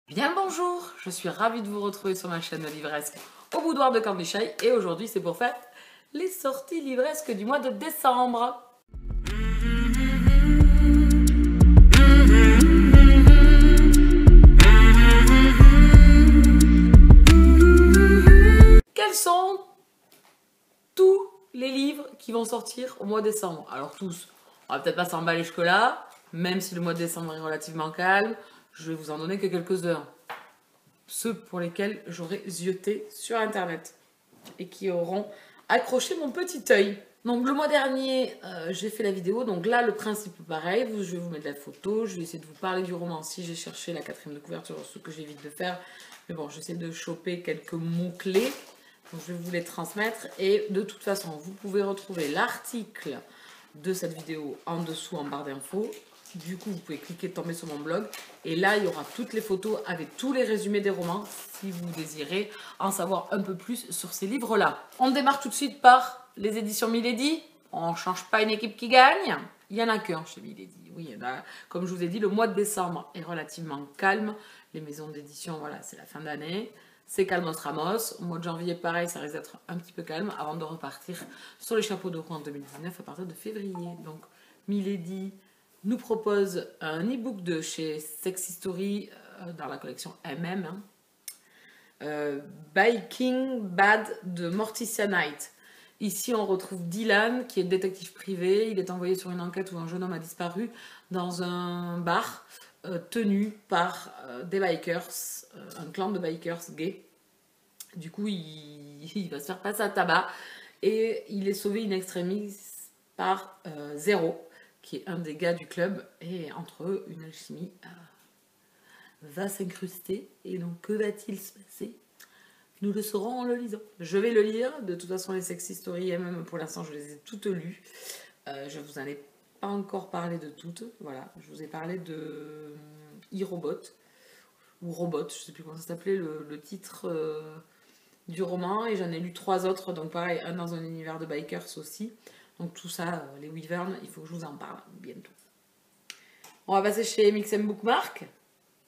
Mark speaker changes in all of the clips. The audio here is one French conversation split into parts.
Speaker 1: Bien bonjour, je suis ravie de vous retrouver sur ma chaîne livresque au boudoir de Cornichai et aujourd'hui c'est pour faire les sorties livresques du mois de décembre. Quels sont tous les livres qui vont sortir au mois de décembre? Alors tous, on va peut-être pas s'emballer jusque-là, même si le mois de décembre est relativement calme, je vais vous en donner que quelques-uns. Ceux pour lesquels j'aurai zioté sur internet et qui auront accroché mon petit œil. Donc le mois dernier, j'ai fait la vidéo, donc là le principe est pareil, je vais vous mettre la photo, je vais essayer de vous parler du roman si j'ai cherché la quatrième de couverture, ce que j'évite de faire. Mais bon, j'essaie de choper quelques mots-clés, donc je vais vous les transmettre et de toute façon, vous pouvez retrouver l'article de cette vidéo en dessous en barre d'infos. Du coup, vous pouvez cliquer, tomber sur mon blog. Et là, il y aura toutes les photos avec tous les résumés des romans si vous désirez en savoir un peu plus sur ces livres-là. On démarre tout de suite par les éditions Milady. On ne change pas une équipe qui gagne. Il n'y en a qu'un chez Milady. Oui, comme je vous ai dit, le mois de décembre est relativement calme. Les maisons d'édition, voilà, c'est la fin d'année. C'est Calmos Ramos. Au mois de janvier, pareil, ça risque d'être un petit peu calme avant de repartir sur les chapeaux de roue en 2019 à partir de février. Donc, Milady nous propose un e-book de chez Sex History dans la collection MM. Breaking Bad de Morticia Knight. Ici, on retrouve Dylan, qui est détective privé. Il est envoyé sur une enquête où un jeune homme a disparu dans un bar tenu par des bikers, un clan de bikers gays. Du coup, il va se faire passer à tabac et il est sauvé in extremis par Zero, qui est un des gars du club, et entre eux, une alchimie va s'incruster. Et donc, que va-t-il se passer? Nous le saurons en le lisant. Je vais le lire. De toute façon, les Sex History, et même pour l'instant, je les ai toutes lues. Je vous en ai pas encore parlé de toutes. Voilà, je vous ai parlé de e-Robot, ou Robot, je sais plus comment ça s'appelait, le titre du roman. Et j'en ai lu 3 autres, donc pareil, un dans un univers de bikers aussi. Donc tout ça, les Wyverns, il faut que je vous en parle bientôt. On va passer chez MXM Bookmark.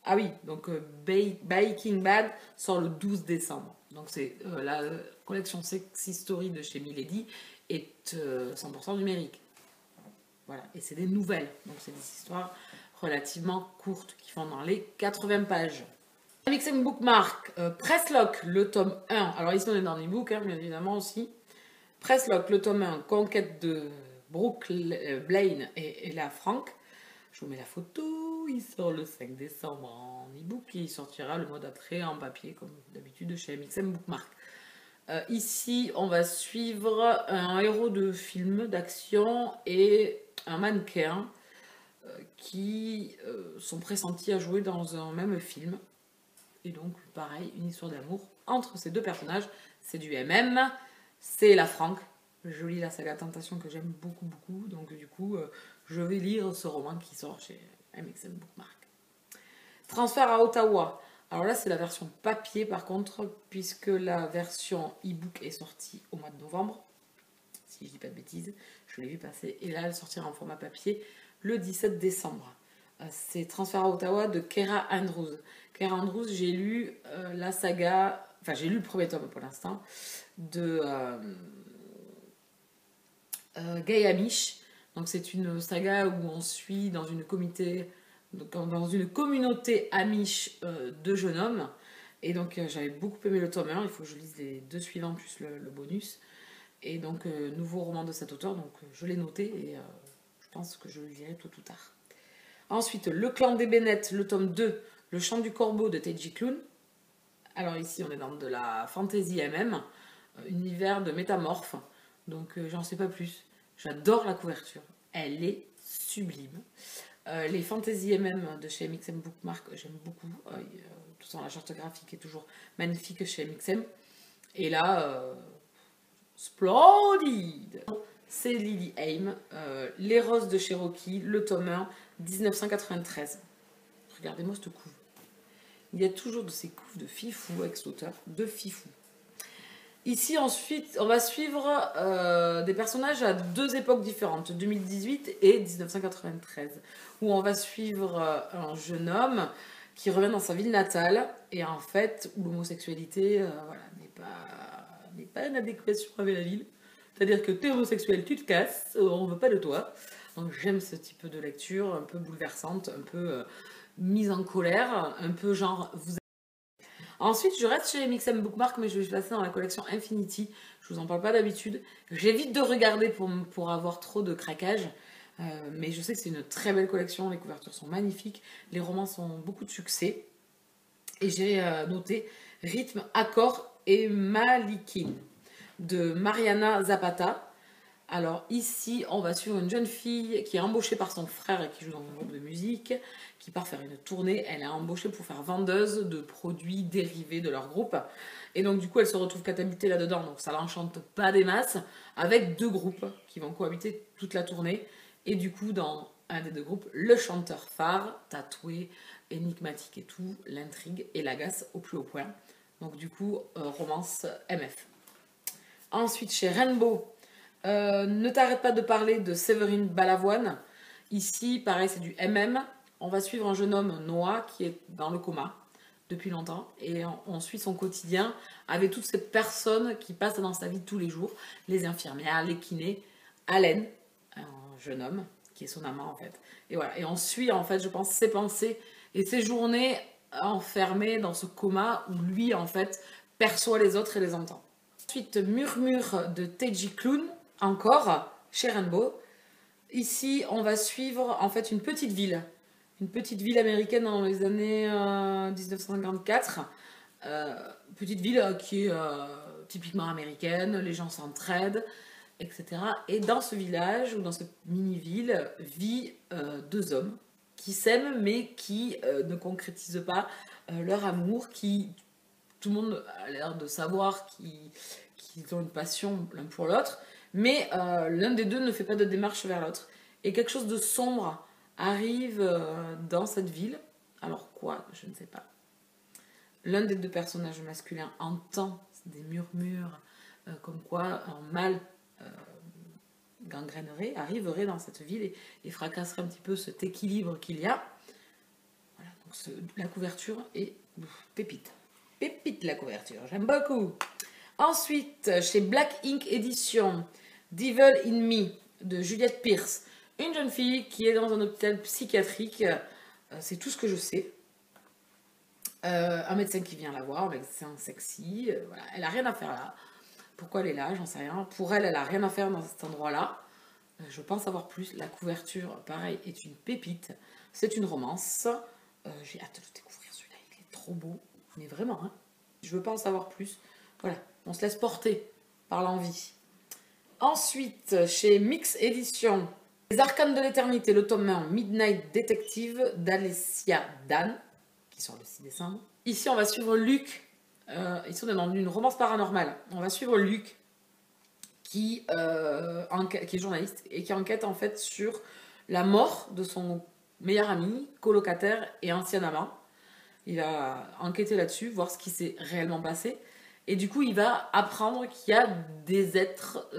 Speaker 1: Ah oui, donc Breaking Bad sort le 12 décembre. Donc c'est la collection Sex History de chez Milady est 100% numérique. Voilà, et c'est des nouvelles. Donc c'est des histoires relativement courtes qui font dans les 80 pages. MXM Bookmark, Presslock, le tome 1. Alors ici on est dans l'e-book, hein, bien évidemment aussi. Presslock, le tome 1, Conquête de Brooke Blaine et Ella Frank. Je vous mets la photo, il sort le 5 décembre en e-book et il sortira le mois d'après en papier, comme d'habitude chez MXM Bookmark. Ici, on va suivre un héros de film d'action et un mannequin qui sont pressentis à jouer dans un même film. Et donc, pareil, une histoire d'amour entre ces deux personnages. C'est du MM. C'est la Frank. Je lis la saga Tentation que j'aime beaucoup, beaucoup. Donc du coup, je vais lire ce roman qui sort chez MXM Bookmark. Transfert à Ottawa. Alors là, c'est la version papier par contre, puisque la version e-book est sortie au mois de novembre. Si je dis pas de bêtises, je l'ai vu passer. Et là, elle sortira en format papier le 17 décembre. C'est Transfert à Ottawa de Kara Andrews. Kara Andrews, j'ai lu la saga... Enfin, j'ai lu le premier tome pour l'instant de Gay Amish. Donc c'est une saga où on suit dans une communauté Amish de jeunes hommes. Et donc j'avais beaucoup aimé le tome 1, il faut que je lise les 2 suivants plus le bonus. Et donc nouveau roman de cet auteur, donc je l'ai noté et je pense que je le lirai tôt ou tard. Ensuite, Le Clan des Bennett, le tome 2, Le Chant du Corbeau de Teji Klune. Alors ici, on est dans de la fantasy MM, univers de métamorphes, donc j'en sais pas plus. J'adore la couverture, elle est sublime. Les fantasy MM de chez MXM Bookmark, j'aime beaucoup. De toute façon, la charte graphique est toujours magnifique chez MXM. Et là, splendide! C'est Lily Haim, Les Roses de Cherokee, le tome 1, 1993. Regardez-moi cette couve. Il y a toujours de ces couves de fifou avec cet auteur, de fifou. Ici, ensuite, on va suivre des personnages à 2 époques différentes, 2018 et 1993, où on va suivre un jeune homme qui revient dans sa ville natale et en fait où l'homosexualité voilà, n'est pas en adéquation avec la ville. C'est-à-dire que t'es homosexuel, tu te casses, on veut pas de toi. Donc j'aime ce type de lecture un peu bouleversante, un peu mise en colère, un peu genre vous. Ensuite, je reste chez Mix Bookmark, mais je vais passer dans la collection Infinity. Je vous en parle pas d'habitude. J'évite de regarder pour avoir trop de craquage. Mais je sais que c'est une très belle collection. Les couvertures sont magnifiques. Les romans ont beaucoup de succès. Et j'ai noté Rythme, Accord et Malikin de Mariana Zapata. Alors ici, on va suivre une jeune fille qui est embauchée par son frère et qui joue dans un groupe de musique, qui part faire une tournée. Elle est embauchée pour faire vendeuse de produits dérivés de leur groupe. Et donc du coup, elle se retrouve catapultée là-dedans, donc ça l'enchante pas des masses, avec deux groupes qui vont cohabiter toute la tournée. Et du coup, dans un des deux groupes, le chanteur phare, tatoué, énigmatique et tout, l'intrigue et l'agace au plus haut point. Donc du coup, romance MF. Ensuite, chez Rainbow, ne t'arrête pas de parler de Séverine Balavoine. Ici, pareil, c'est du MM. On va suivre un jeune homme, Noah, qui est dans le coma depuis longtemps. Et on suit son quotidien avec toutes ces personnes qui passent dans sa vie tous les jours. Les infirmières, les kinés, Allen, un jeune homme, qui est son amant en fait. Et voilà. Et on suit en fait, je pense, ses pensées et ses journées enfermées dans ce coma où lui, en fait, perçoit les autres et les entend. Ensuite, Murmure de Teji Klun, encore, chez Rainbow. Ici, on va suivre en fait une petite ville américaine dans les années 1954. Petite ville qui est typiquement américaine, les gens s'entraident, etc. Et dans ce village, ou dans cette mini-ville, vit deux hommes qui s'aiment mais qui ne concrétisent pas leur amour, qui tout le monde a l'air de savoir qu'ils ont une passion l'un pour l'autre, mais l'un des deux ne fait pas de démarche vers l'autre. Et quelque chose de sombre arrive dans cette ville. Alors quoi? Je ne sais pas. L'un des deux personnages masculins entend des murmures comme quoi un mal gangrènerait, arriverait dans cette ville et fracasserait un petit peu cet équilibre qu'il y a. Voilà, donc la couverture est pépite. Pépite la couverture, j'aime beaucoup. Ensuite, chez Black Ink Edition, Devil in Me de Juliette Pierce. Une jeune fille qui est dans un hôpital psychiatrique, c'est tout ce que je sais. Un médecin qui vient la voir, un médecin sexy, voilà. Elle a rien à faire là. Pourquoi elle est là, j'en sais rien. Pour elle, elle a rien à faire dans cet endroit-là. Je pense savoir plus. La couverture, pareil, est une pépite. C'est une romance. J'ai hâte de découvrir celui-là, il est trop beau. Mais vraiment, hein. Je veux pas en savoir plus. Voilà, on se laisse porter par l'envie. Ensuite, chez Mix Edition, Les Arcanes de l'Éternité, le tome 1, Midnight Detective d'Alessia Dan, qui sort le 6 décembre. Ici, on va suivre Luc. Ici, on est dans une romance paranormale. On va suivre Luc, qui est journaliste et qui enquête en fait sur la mort de son meilleur ami, colocataire et ancien amant. Il va enquêter là-dessus, voir ce qui s'est réellement passé. Et du coup, il va apprendre qu'il y a des êtres,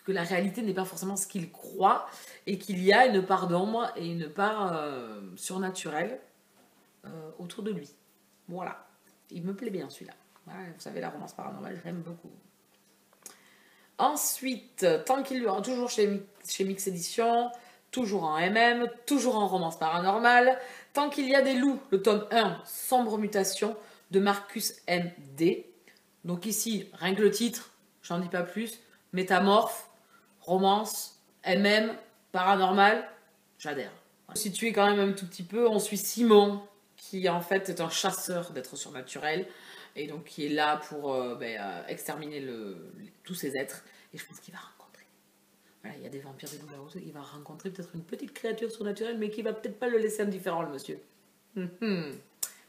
Speaker 1: que la réalité n'est pas forcément ce qu'il croit, et qu'il y a une part d'ombre et une part surnaturelle autour de lui. Voilà. Il me plaît bien celui-là. Voilà, vous savez, la romance paranormale, j'aime beaucoup. Ensuite, tant qu'il y aura toujours chez Mix Edition, toujours en MM, toujours en romance paranormale, tant qu'il y a des loups, le tome 1, Sombre Mutation, de Marcus M.D. Donc ici, rien que le titre, j'en dis pas plus, métamorphe, romance, MM, paranormal, j'adhère. Situé quand même un tout petit peu, on suit Simon, qui en fait est un chasseur d'êtres surnaturels, et donc qui est là pour exterminer tous ces êtres, et je pense qu'il va rencontrer. Voilà, il y a des vampires, des loups-garous, il va rencontrer peut-être une petite créature surnaturelle, mais qui va peut-être pas le laisser indifférent, le monsieur.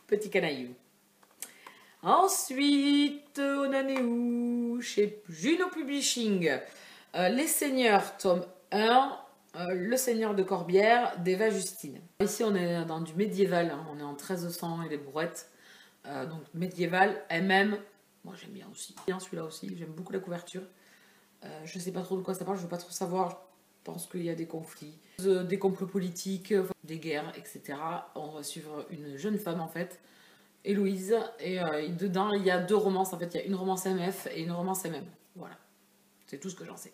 Speaker 1: Petit canaillou. Ensuite, on en est où? Chez Juno Publishing, Les Seigneurs, tome 1, Le Seigneur de Corbière, d'Eva Justine. Ici, on est dans du médiéval, hein, on est en 1300 et les brouettes. Donc médiéval, MM, moi j'aime bien aussi. Bien celui-là aussi, j'aime beaucoup la couverture. Je sais pas trop de quoi ça parle, je veux pas trop savoir. pense qu'il y a des conflits, des complots politiques, des guerres, etc. On va suivre une jeune femme en fait, Héloïse, et dedans il y a 2 romances, en fait il y a une romance MF et une romance MM. Voilà, c'est tout ce que j'en sais.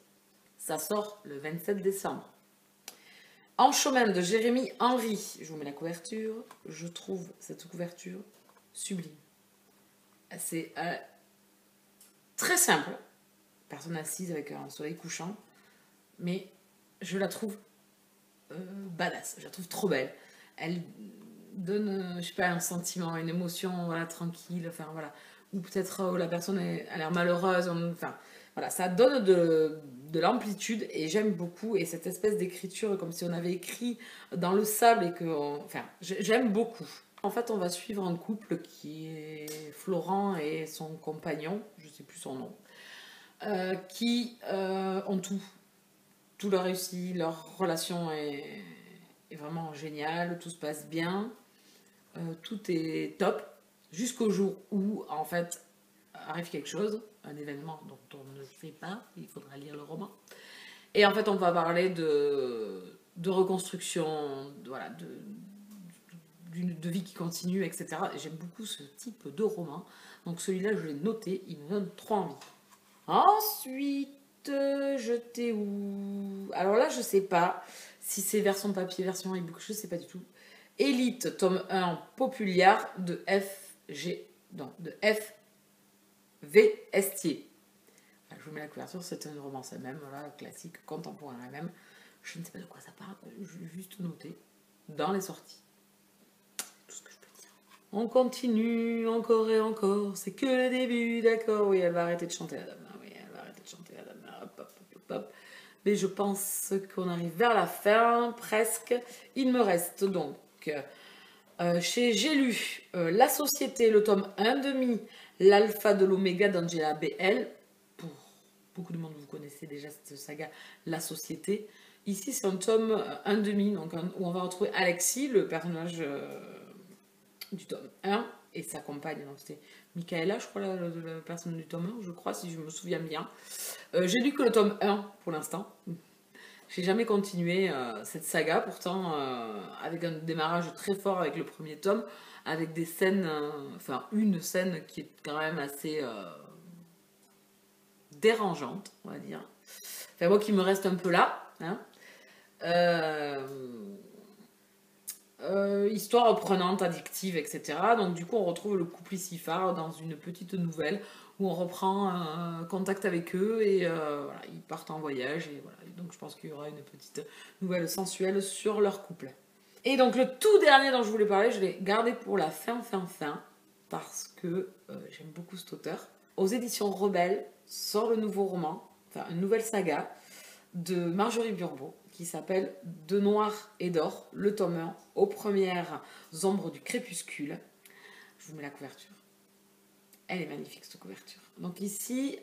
Speaker 1: Ça sort le 27 décembre. En chemin de Jérémy Henry, je vous mets la couverture, je trouve cette couverture sublime. C'est très simple, personne assise avec un soleil couchant, mais je la trouve badass, je la trouve trop belle. Elle donne, je sais pas, un sentiment, une émotion, voilà, tranquille, enfin voilà. Ou peut-être la personne a l'air malheureuse, enfin voilà, ça donne de l'amplitude et j'aime beaucoup. Et cette espèce d'écriture, comme si on avait écrit dans le sable et que, enfin, j'aime beaucoup. En fait, on va suivre un couple qui est Florent et son compagnon, je sais plus son nom, qui ont tout leur réussi, leur relation est vraiment géniale, tout se passe bien, tout est top, jusqu'au jour où, en fait, arrive quelque chose, un événement dont on ne sait pas, il faudra lire le roman. Et en fait, on va parler de reconstruction, voilà, de vie qui continue, etc. Et j'aime beaucoup ce type de roman. Donc celui-là, je l'ai noté, il me donne trop envie. Ensuite, j'étais où? Alors là, je sais pas si c'est version papier, version e-book, je sais pas du tout. Élite, tome 1, Populaire, de V. Estier. Je vous mets la couverture, c'est une romance MM, voilà, classique, contemporain MM. Je ne sais pas de quoi ça parle, je vais juste noter dans les sorties. Tout ce que je peux dire. On continue, encore et encore, c'est que le début, d'accord. Oui, elle va arrêter de chanter la dame. Oui, elle va arrêter de chanter la dame. Hop, hop, hop, hop. Mais je pense qu'on arrive vers la fin, presque. Il me reste donc, chez J'ai lu La Société, le tome 1,5, l'alpha de l'oméga d'Angela B.L. Pour beaucoup de monde, vous connaissez déjà cette saga, La Société. Ici, c'est un tome 1,5, donc où on va retrouver Alexis, le personnage du tome 1, et sa compagne. Donc c'était Michaela, je crois, la personne du tome 1, je crois, si je me souviens bien. J'ai lu que le tome 1 pour l'instant. J'ai jamais continué cette saga, pourtant avec un démarrage très fort avec le premier tome, avec des scènes, enfin une scène qui est quand même assez dérangeante, on va dire. Enfin moi qui me reste un peu là. Hein. Histoire prenante, addictive, etc. Donc du coup on retrouve le couple ici phare dans une petite nouvelle où on reprend contact avec eux et voilà, ils partent en voyage et voilà. Et donc je pense qu'il y aura une petite nouvelle sensuelle sur leur couple. Et donc le tout dernier dont je voulais parler, je l'ai gardé pour la fin parce que j'aime beaucoup cet auteur. Aux éditions Rebelle sort le nouveau roman, enfin une nouvelle saga de Marjorie Burbeau qui s'appelle De noir et d'or, le tome 1, aux premières ombres du crépuscule. Je vous mets la couverture. Elle est magnifique cette couverture. Donc ici,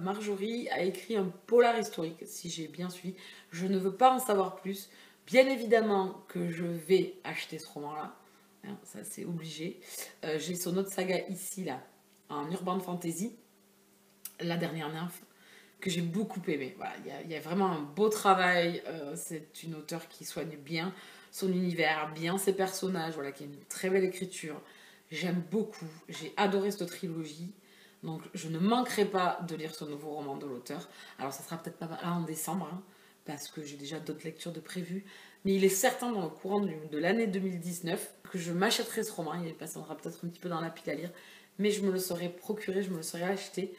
Speaker 1: Marjorie a écrit un polar historique, si j'ai bien suivi. Je ne veux pas en savoir plus. Bien évidemment que je vais acheter ce roman-là. Hein, ça c'est obligé. J'ai son autre saga ici, là, en urban fantasy. La dernière nymphe, que j'ai beaucoup aimé. Voilà, il y a vraiment un beau travail. C'est une auteure qui soigne bien son univers, bien ses personnages, voilà, qui a une très belle écriture. J'aime beaucoup. J'ai adoré cette trilogie. Donc, je ne manquerai pas de lire ce nouveau roman de l'auteur. Alors, ça sera peut-être pas là en décembre, hein, parce que j'ai déjà d'autres lectures de prévues. Mais il est certain, dans le courant de l'année 2019, que je m'achèterai ce roman. Il passera peut-être un petit peu dans la pile à lire. Mais je me le serai procuré, je me le serai acheté.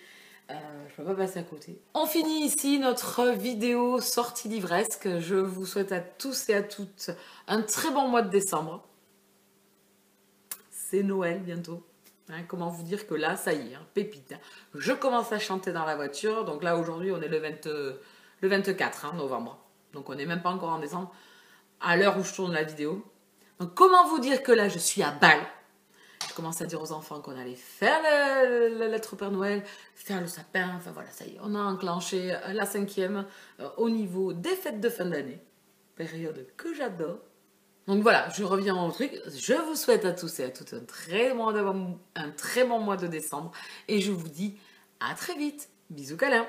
Speaker 1: Je ne peux pas passer à côté. On finit ici notre vidéo sortie livresque. Je vous souhaite à tous et à toutes un très bon mois de décembre. C'est Noël bientôt. Hein, comment vous dire que là, ça y est, hein, pépite. Hein. Je commence à chanter dans la voiture. Donc là, aujourd'hui, on est le 24 novembre. Donc on n'est même pas encore en décembre. À l'heure où je tourne la vidéo. Donc comment vous dire que là, je suis à Bâle. Je commence à dire aux enfants qu'on allait faire la lettre au Père Noël, faire le sapin, enfin voilà, ça y est, on a enclenché la 5e au niveau des fêtes de fin d'année, période que j'adore. Donc voilà, je reviens au truc, je vous souhaite à tous et à toutes un très bon mois de décembre et je vous dis à très vite, bisous câlins.